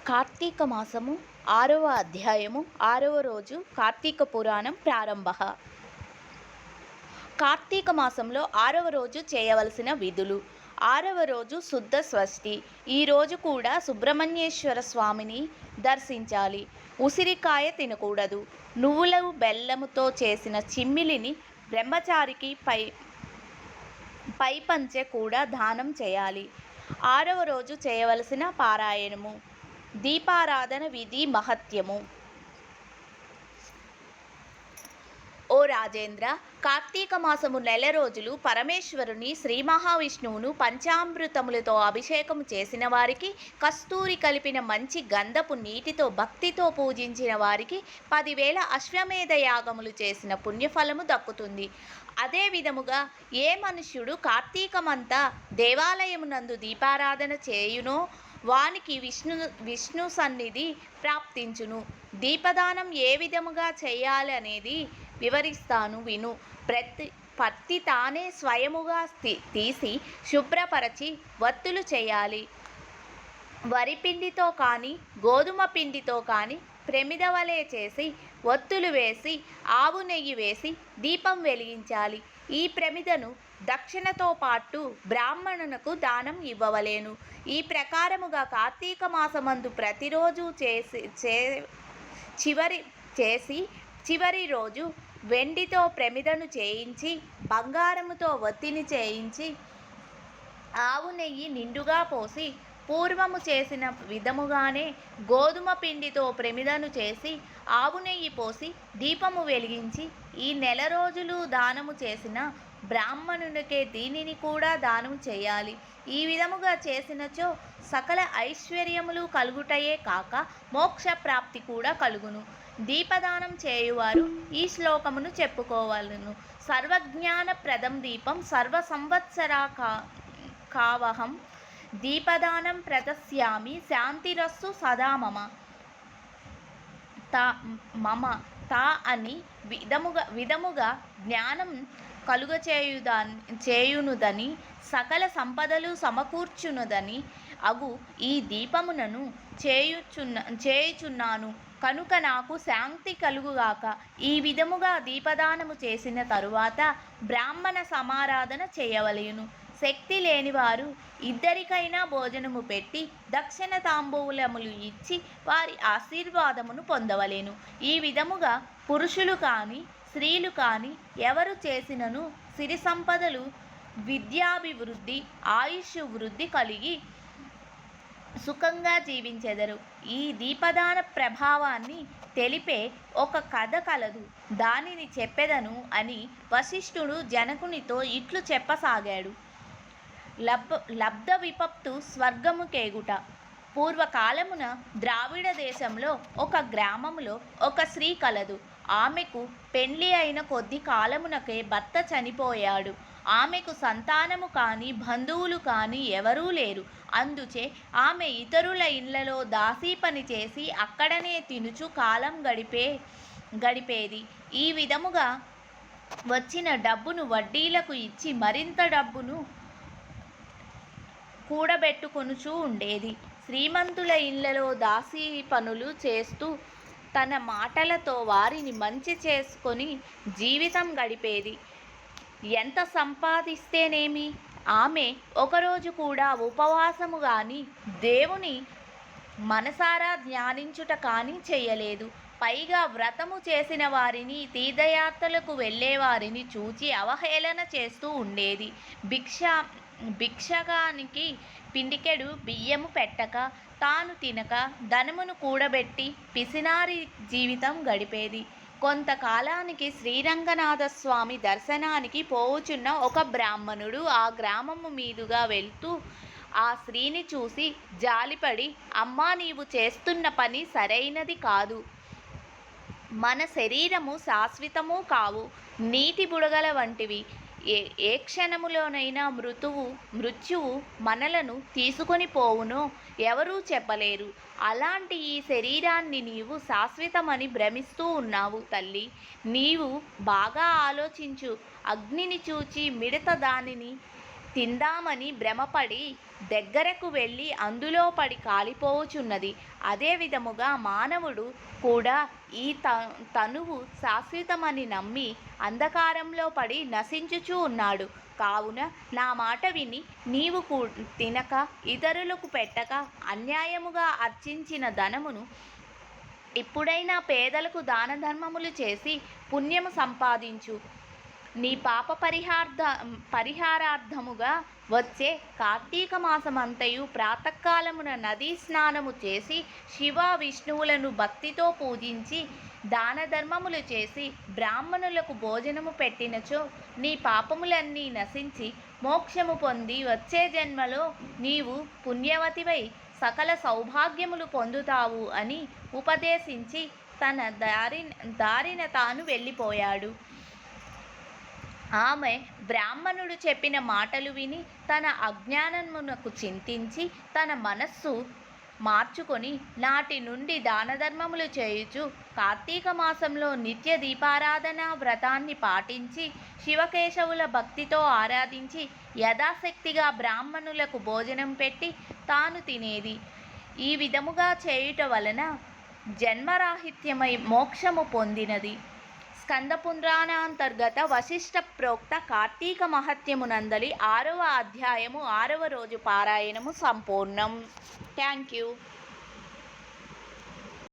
కార్తీక మాసము 6వ అధ్యాయము 6వ రోజు కార్తీక పురాణం ప్రారంభ. కార్తీక మాసంలో 6వ రోజు చేయవలసిన విధులు. 6వ రోజు శుద్ధ షష్ఠి. ఈ రోజు కూడా సుబ్రహ్మణ్యేశ్వర స్వామిని దర్శించాలి. ఉసిరికాయ తినకూడదు. నువ్వులు బెల్లముతో చేసిన చిమ్మిలిని బ్రహ్మచారికి పైపంచె కూడా దానం చేయాలి. 6వ రోజు చేయవలసిన పారాయణము. దీపారాధన విధి మహత్యము. ఓ రాజేంద్ర, కార్తీక మాసము నెల రోజులు పరమేశ్వరుని శ్రీ మహావిష్ణువును పంచామృతములతో అభిషేకము చేసిన వారికి, కస్తూరి కలిపిన మంచి గంధపు నీటితో భక్తితో పూజించిన వారికి 10,000 అశ్వమేధ యాగములు చేసిన పుణ్యఫలము దక్కుతుంది. అదే విధముగా ఏ మనుష్యుడు కార్తీకమంతా దేవాలయమునందు దీపారాధన చేయునో వానికి విష్ణు సన్నిధి ప్రాప్తించును. దీపదానం ఏ విధముగా చేయాలి అనేది వివరిస్తాను విను. పత్తి తానే స్వయముగా తీసి శుభ్రపరచి వత్తులు చేయాలి. వరిపిండితో కానీ గోధుమ పిండితో కానీ ప్రమిదవలే చేసి ఒత్తులు వేసి ఆవు నెయ్యి వేసి దీపం వెలిగించాలి. ఈ ప్రమిదను దక్షిణతో పాటు బ్రాహ్మణునకు దానం ఇవ్వవలేను. ఈ ప్రకారముగా కార్తీక మాసమందు ప్రతిరోజు చివరి రోజు వెండితో ప్రమిదను చేయించి బంగారముతో ఒత్తిని చేయించి ఆవు నెయ్యి నిండుగా పోసి పూర్వము చేసిన విధముగానే గోధుమ పిండితో ప్రమిదను చేసి ఆవు నెయ్యి పోసి దీపము వెలిగించి ఈ నెల రోజులు దానము చేసిన బ్రాహ్మణునికే దీనిని కూడా దానము చేయాలి. ఈ విధముగా చేసినచో సకల ఐశ్వర్యములు కలుగుటయే కాక మోక్ష ప్రాప్తి కూడా కలుగును. దీపదానం చేయువారు ఈ శ్లోకమును చెప్పుకోవాలను. సర్వజ్ఞాన ప్రదం దీపం సర్వ సంవత్సరా కావహం దీపదానం ప్రదస్యామి శాంతిరస్సు సదా మమ తా అని విధముగా జ్ఞానం చేయునుదని సకల సంపదలు సమకూర్చునుదని అగు ఈ దీపమునను చేయుచున్నాను కనుక నాకు శాంతి కలుగుగాక. ఈ విధముగా దీపదానము చేసిన తరువాత బ్రాహ్మణ సమారాధన చేయవలెను. శక్తి లేనివారు ఇద్దరికైనా భోజనము పెట్టి దక్షిణ తాంబూలములు ఇచ్చి వారి ఆశీర్వాదమును పొందవలెను. ఈ విధముగా పురుషులు కానీ స్త్రీలు కానీ ఎవరు చేసినను సిరి సంపదలు, విద్యాభివృద్ధి, ఆయుష్ వృద్ధి కలిగి సుఖంగా జీవించెదరు. ఈ దీపదాన ప్రభావాన్ని తెలిపే ఒక కథ కలదు, దానిని చెప్పెదను అని వశిష్ఠుడు జనకునితో ఇట్లు చెప్పసాగాడు. లబ్ధ విపత్తు స్వర్గము కేగుట. పూర్వకాలమున ద్రావిడ దేశంలో ఒక గ్రామములో ఒక స్త్రీ కలదు. ఆమెకు పెండ్లి అయిన కొద్ది కాలమునకే భర్త చనిపోయాడు. ఆమెకు సంతానము కానీ బంధువులు కానీ ఎవరూ లేరు. అందుచే ఆమె ఇతరుల ఇళ్లలో దాసీ పని చేసి అక్కడనే తినుచు కాలం గడిపేది. ఈ విధముగా వచ్చిన డబ్బును వడ్డీలకు ఇచ్చి మరింత డబ్బును కూడబెట్టుకొనుచూ ఉండేది. శ్రీమంతుల ఇళ్లలో దాసీ పనులు చేస్తూ తన మాటలతో వారిని మంచి చేసుకొని జీవితం గడిపేది. ఎంత సంపాదిస్తేనేమి, ఆమె ఒకరోజు కూడా ఉపవాసము కానీ దేవుని మనసారా ధ్యానించుట కానీ చేయలేదు. పైగా వ్రతము చేసిన వారిని, తీర్థయాత్రలకు వెళ్ళేవారిని చూచి అవహేళన చేస్తూ ఉండేది. భిక్షగానికి పిండికెడు బియ్యము పెట్టక, తాను తినక, ధనమును కూడబెట్టి పిసినారి జీవితం గడిపేది. కొంతకాలానికి శ్రీరంగనాథస్వామి దర్శనానికి పోవుచున్న ఒక బ్రాహ్మణుడు ఆ గ్రామము మీదుగా వెళ్తూ ఆ స్త్రీని చూసి జాలిపడి, అమ్మా, నీవు చేస్తున్న పని సరైనది కాదు. మన శరీరము శాశ్వతము కావు, నీటి బుడగల వంటివి. ఏ క్షణములోనైనా మృత్యువు మనలను తీసుకొని పోవునో ఎవరూ చెప్పలేరు. అలాంటి ఈ శరీరాన్ని నీవు శాశ్వతమని భ్రమిస్తూ ఉన్నావు తల్లి. నీవు బాగా ఆలోచించు. అగ్నిని చూచి మిడత దానిని తిందామని భ్రమపడి దగ్గరకు వెళ్ళి అందులో పడి కాలిపోవుచున్నది. అదే విధముగా మానవుడు కూడా ఈ తనువు శాశ్వతమని నమ్మి అంధకారంలో పడి నశించుచూ ఉన్నాడు. కావున నా మాట విని నీవు తినక ఇతరులకు పెట్టక అన్యాయముగా అర్చించిన ధనమును ఇప్పుడైనా పేదలకు దాన ధర్మములు చేసి పుణ్యము సంపాదించు. నీ పాప పరిహారార్థముగా వచ్చే కార్తీక మాసమంతయు ప్రాతకాలమున నదీ స్నానము చేసి శివ విష్ణువులను భక్తితో పూజించి దాన ధర్మములు చేసి బ్రాహ్మణులకు భోజనము పెట్టినచో నీ పాపములన్నీ నశించి మోక్షము పొంది వచ్చే జన్మలో నీవు పుణ్యవతివై సకల సౌభాగ్యములు పొందుతావు అని ఉపదేశించి తన దారిన తాను వెళ్ళిపోయాడు. ఆమె బ్రాహ్మణుడు చెప్పిన మాటలు విని తన అజ్ఞానమునకు చింతించి తన మనస్సు మార్చుకొని నాటి నుండి దానధర్మములు చేయుచు కార్తీక మాసంలో నిత్య దీపారాధన వ్రతాన్ని పాటించి శివకేశవుల భక్తితో ఆరాధించి యథాశక్తిగా బ్రాహ్మణులకు భోజనం పెట్టి తాను తినేది. ఈ విధముగా చేయుట వలన జన్మరాహిత్యమై మోక్షము పొందినది. స్కంద పురాణాంతర్గత వశిష్ఠ ప్రోక్త కార్తీక మహత్యమునందలి 6వ అధ్యాయము 6వ రోజు పారాయణము సంపూర్ణం. Thank you.